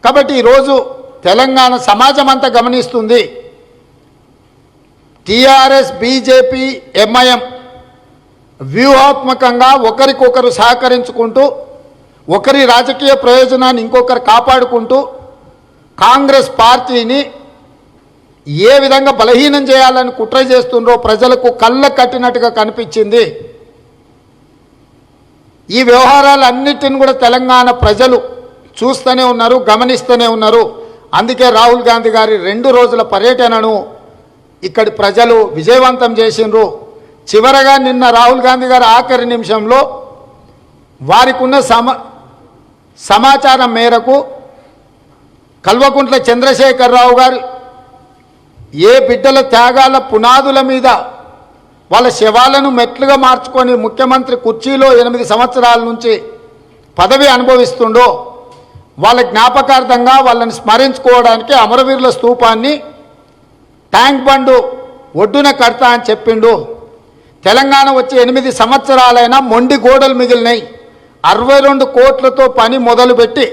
కాబట్టి ఈరోజు తెలంగాణ సమాజం అంతా గమనిస్తుంది. టీఆర్ఎస్, బీజేపీ, ఎంఐఎం వ్యూహాత్మకంగా ఒకరికొకరు సహకరించుకుంటూ ఒకరి రాజకీయ ప్రయోజనాన్ని ఇంకొకరు కాపాడుకుంటూ కాంగ్రెస్ పార్టీని ఏ విధంగా బలహీనం చేయాలని కుట్ర చేస్తుండ్రో ప్రజలకు కళ్ళ కట్టినట్టుగా కనిపించింది. ఈ వ్యవహారాలన్నిటిని కూడా తెలంగాణ ప్రజలు చూస్తూనే ఉన్నారు, గమనిస్తూనే ఉన్నారు. అందుకే రాహుల్ గాంధీ గారి 2 రోజుల పర్యటనను ఇక్కడి ప్రజలు విజయవంతం చేసిండ్రు. చివరగా నిన్న రాహుల్ గాంధీ గారు ఆఖరి నిమిషంలో వారికి ఉన్న సమాచారం మేరకు కల్వకుంట్ల చంద్రశేఖరరావు గారు ఏ బిడ్డల త్యాగాల పునాదుల మీద వాళ్ళ శవాలను మెట్లుగా మార్చుకొని ముఖ్యమంత్రి కుర్చీలో 8 సంవత్సరాల నుంచి పదవి అనుభవిస్తుండో వాళ్ళ జ్ఞాపకార్థంగా వాళ్ళని స్మరించుకోవడానికి అమరవీరుల స్తూపాన్ని ట్యాంక్ బండు ఒడ్డున కడతా అని చెప్పిండు. తెలంగాణ వచ్చి 8 సంవత్సరాలైనా మొండి గోడలు మిగిలినాయి. 62 కోట్లతో పని మొదలుపెట్టి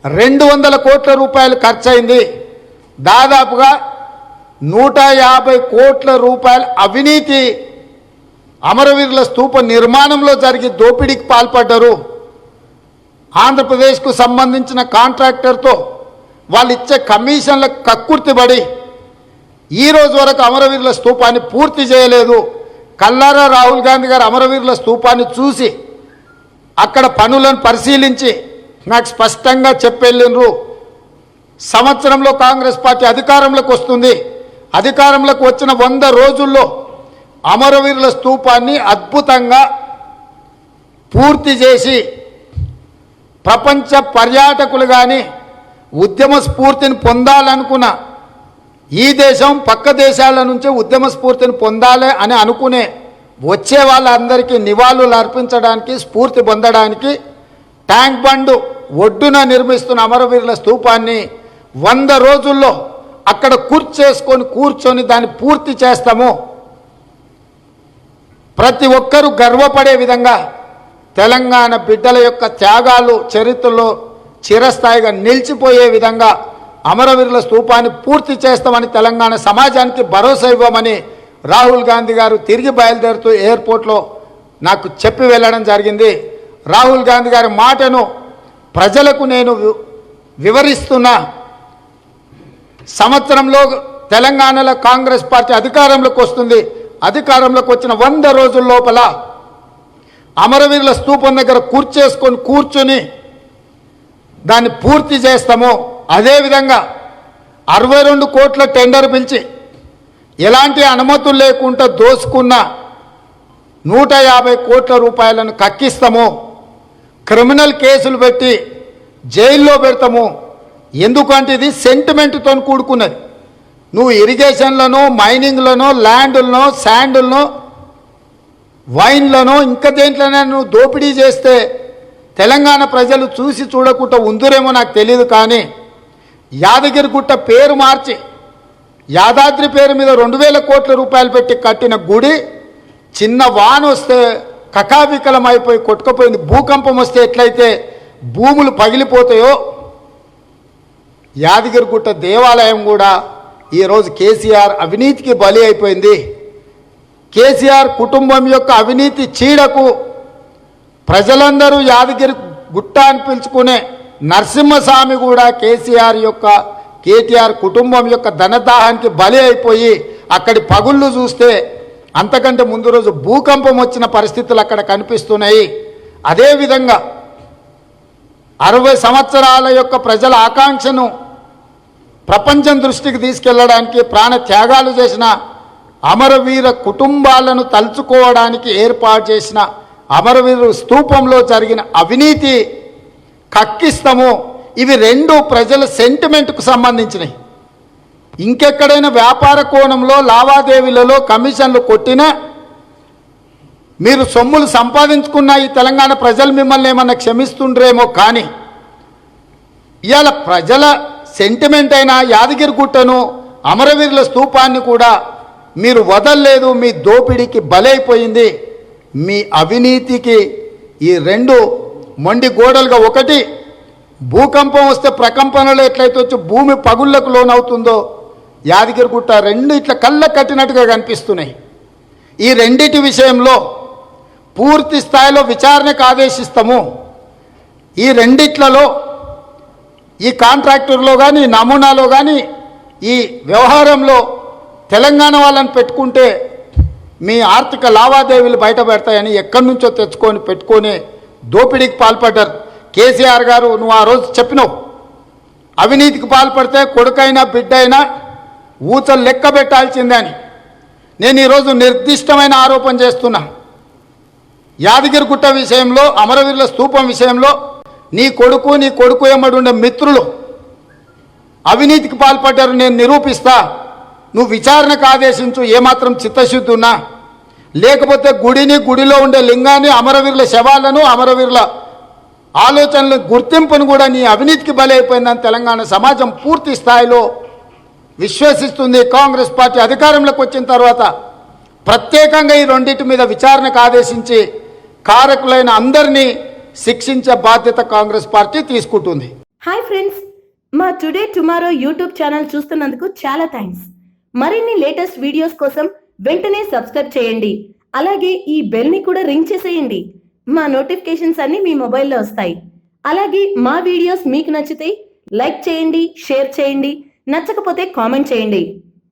200 కోట్ల రూపాయలు ఖర్చయింది. దాదాపుగా 150 కోట్ల రూపాయల అవినీతి అమరవీరుల స్తూప నిర్మాణంలో జరిగి దోపిడీకి పాల్పడ్డారు. ఆంధ్రప్రదేశ్కు సంబంధించిన కాంట్రాక్టర్తో వాళ్ళు ఇచ్చే కమిషన్ల కక్కుర్తిబడి ఈ రోజు వరకు అమరవీరుల స్తూపాన్ని పూర్తి చేయలేదు. కల్లారా రాహుల్ గాంధీ గారు అమరవీరుల స్తూపాన్ని చూసి అక్కడ పనులను పరిశీలించి నాకు స్పష్టంగా చెప్పెళ్ళిండ్రు. సంవత్సరంలో కాంగ్రెస్ పార్టీ అధికారంలోకి వస్తుంది. అధికారంలోకి వచ్చిన 100 రోజుల్లో అమరవీరుల స్తూపాన్ని అద్భుతంగా పూర్తి చేసి ప్రపంచ పర్యాటకులు కానీ ఉద్యమ స్ఫూర్తిని పొందాలనుకున్న ఈ దేశం పక్క దేశాల నుంచి ఉద్యమ స్ఫూర్తిని పొందాలి అని అనుకునే వచ్చే వాళ్ళందరికీ నివాళులు అర్పించడానికి, స్ఫూర్తి పొందడానికి ట్యాంక్ బండు ఒడ్డున నిర్మిస్తున్న అమరవీరుల స్తూపాన్ని 100 రోజుల్లో అక్కడ కూర్చొని దాన్ని పూర్తి చేస్తాము. ప్రతి ఒక్కరూ గర్వపడే విధంగా తెలంగాణ బిడ్డల యొక్క త్యాగాలు చరిత్రలో చిరస్థాయిగా నిలిచిపోయే విధంగా అమరవీరుల స్తూపాన్ని పూర్తి చేస్తామని తెలంగాణ సమాజానికి భరోసా ఇవ్వమని రాహుల్ గాంధీ గారు తిరిగి బయలుదేరుతూ ఎయిర్పోర్ట్లో నాకు చెప్పి వెళ్ళడం జరిగింది. రాహుల్ గాంధీ గారి మాటను ప్రజలకు నేను వివరిస్తున్నా. సంవత్సరంలో తెలంగాణలో కాంగ్రెస్ పార్టీ అధికారంలోకి వస్తుంది. అధికారంలోకి వచ్చిన 100 రోజుల లోపల అమరవీరుల స్తూపం దగ్గర కూర్చొని దాన్ని పూర్తి చేస్తాము. అదేవిధంగా 62 కోట్ల టెండర్ పిలిచి ఎలాంటి అనుమతులు లేకుండా దోసుకున్న 150 కోట్ల రూపాయలను కక్కిస్తాము. క్రిమినల్ కేసులు పెట్టి జైల్లో పెడతాము. ఎందుకంటే ఇది సెంటిమెంట్తో కూడుకున్నది. నువ్వు ఇరిగేషన్లను, మైనింగ్లను, ల్యాండ్లను, శాండులను, వైన్లను ఇంకా దేంట్లోనే నువ్వు దోపిడీ చేస్తే తెలంగాణ ప్రజలు చూసి చూడకుండా ఉందురేమో నాకు తెలియదు. కానీ యాదగిరిగుట్ట పేరు మార్చి యాదాద్రి పేరు మీద 2000 కోట్ల రూపాయలు పెట్టి కట్టిన గుడి చిన్న వాన వస్తే కకావికలం అయిపోయి కొట్టుకుపోయింది. భూకంపం వస్తే ఎట్లయితే భూములు పగిలిపోతాయో యాదగిరిగుట్ట దేవాలయం కూడా ఈరోజు కేసీఆర్ అవినీతికి బలి అయిపోయింది. కేసీఆర్ కుటుంబం యొక్క అవినీతి చీడకు ప్రజలందరూ యాదగిరి గుట్ట అని పిలుచుకునే నరసింహస్వామి కూడా కేటీఆర్ కుటుంబం యొక్క ధనదాహానికి బలి అయిపోయి అక్కడి పగుళ్ళు చూస్తే అంతకంటే ముందు రోజు భూకంపం వచ్చిన పరిస్థితులు అక్కడ కనిపిస్తున్నాయి. అదేవిధంగా 60 సంవత్సరాల యొక్క ప్రజల ఆకాంక్షను ప్రపంచం దృష్టికి తీసుకెళ్లడానికి ప్రాణ త్యాగాలు చేసిన అమరవీర కుటుంబాలను తలుచుకోవడానికి ఏర్పాటు చేసిన అమరవీరు స్తూపంలో జరిగిన అవినీతి కక్కిస్తాము. ఇవి 2 ప్రజల సెంటిమెంట్కు సంబంధించినవి. ఇంకెక్కడైనా వ్యాపార కోణంలో లావాదేవీలలో కమిషన్లు కొట్టినా మీరు సొమ్ములు సంపాదించుకున్న ఈ తెలంగాణ ప్రజలు మిమ్మల్ని ఏమన్నా క్షమిస్తుండ్రేమో. కానీ ఇవాళ ప్రజల సెంటిమెంట్ అయిన యాదగిరిగుట్టను, అమరవీరుల స్తూపాన్ని కూడా మీరు వదలలేదు. మీ దోపిడీకి బలైపోయింది. మీ అవినీతికి ఈ 2 మొండి గోడలుగా, ఒకటి భూకంపం వస్తే ప్రకంపనలు ఎట్లయితే వచ్చి భూమి పగుళ్లకు లోనవుతుందో యాదగిరిగుట్ట రెండు ఇట్లా కళ్ళ కట్టినట్టుగా కనిపిస్తున్నాయి. ఈ రెండిటి విషయంలో పూర్తి స్థాయిలో విచారణకు ఆదేశిస్తాము. ఈ రెండిట్లలో ఈ కాంట్రాక్టర్లో కానీ నమూనాలో కానీ ఈ వ్యవహారంలో తెలంగాణ వాళ్ళని పెట్టుకుంటే మీ ఆర్థిక లావాదేవీలు బయట పెడతాయని ఎక్కడి నుంచో తెచ్చుకొని పెట్టుకొని దోపిడీకి పాల్పడ్డారు. కేసీఆర్ గారు నువ్వు ఆ రోజు చెప్పినావు, అవినీతికి పాల్పడితే కొడుకైనా బిడ్డ అయినా ఊచలు లెక్క పెట్టాల్సిందే అని. నేను ఈరోజు నిర్దిష్టమైన ఆరోపణ చేస్తున్నా. యాదగిరిగుట్ట విషయంలో, అమరవీరుల స్తూపం విషయంలో నీ కొడుకు ఎమ్మడుండే మిత్రులు అవినీతికి పాల్పడ్డారు, నేను నిరూపిస్తా. నువ్వు విచారణకు ఆదేశించు, ఏమాత్రం చిత్తశుద్ధి ఉన్నా. లేకపోతే గుడిలో ఉండే లింగాన్ని, అమరవీరుల శవాలను, అమరవీరుల ఆలోచనల గుర్తింపును కూడా నీ అవినీతికి బలైపోయిందని తెలంగాణ సమాజం పూర్తి స్థాయిలో విశ్వసిస్తుంది. కాంగ్రెస్ పార్టీ అధికారంలోకి వచ్చిన తర్వాత ప్రత్యేకంగా ఈ రెండింటి మీద విచారణకు ఆదేశించి కారకులైన అందరినీ శిక్షించే బాధ్యత కాంగ్రెస్ పార్టీ తీసుకుంటుంది. హాయ్ ఫ్రెండ్స్, మా టుడే టుమారో యూట్యూబ్ ఛానల్ చూస్తున్నందుకు చాలా థ్యాంక్స్. మరిన్ని లేటెస్ట్ వీడియోస్ కోసం వెంటనే సబ్స్క్రైబ్ చేయండి. అలాగే ఈ బెల్ ని కూడా రింగ్ చేసేయండి. మా నోటిఫికేషన్స్ అన్ని మీ మొబైల్లో వస్తాయి. అలాగే మా వీడియోస్ మీకు నచ్చితే లైక్ చేయండి, షేర్ చేయండి, నచ్చకపోతే కామెంట్ చేయండి.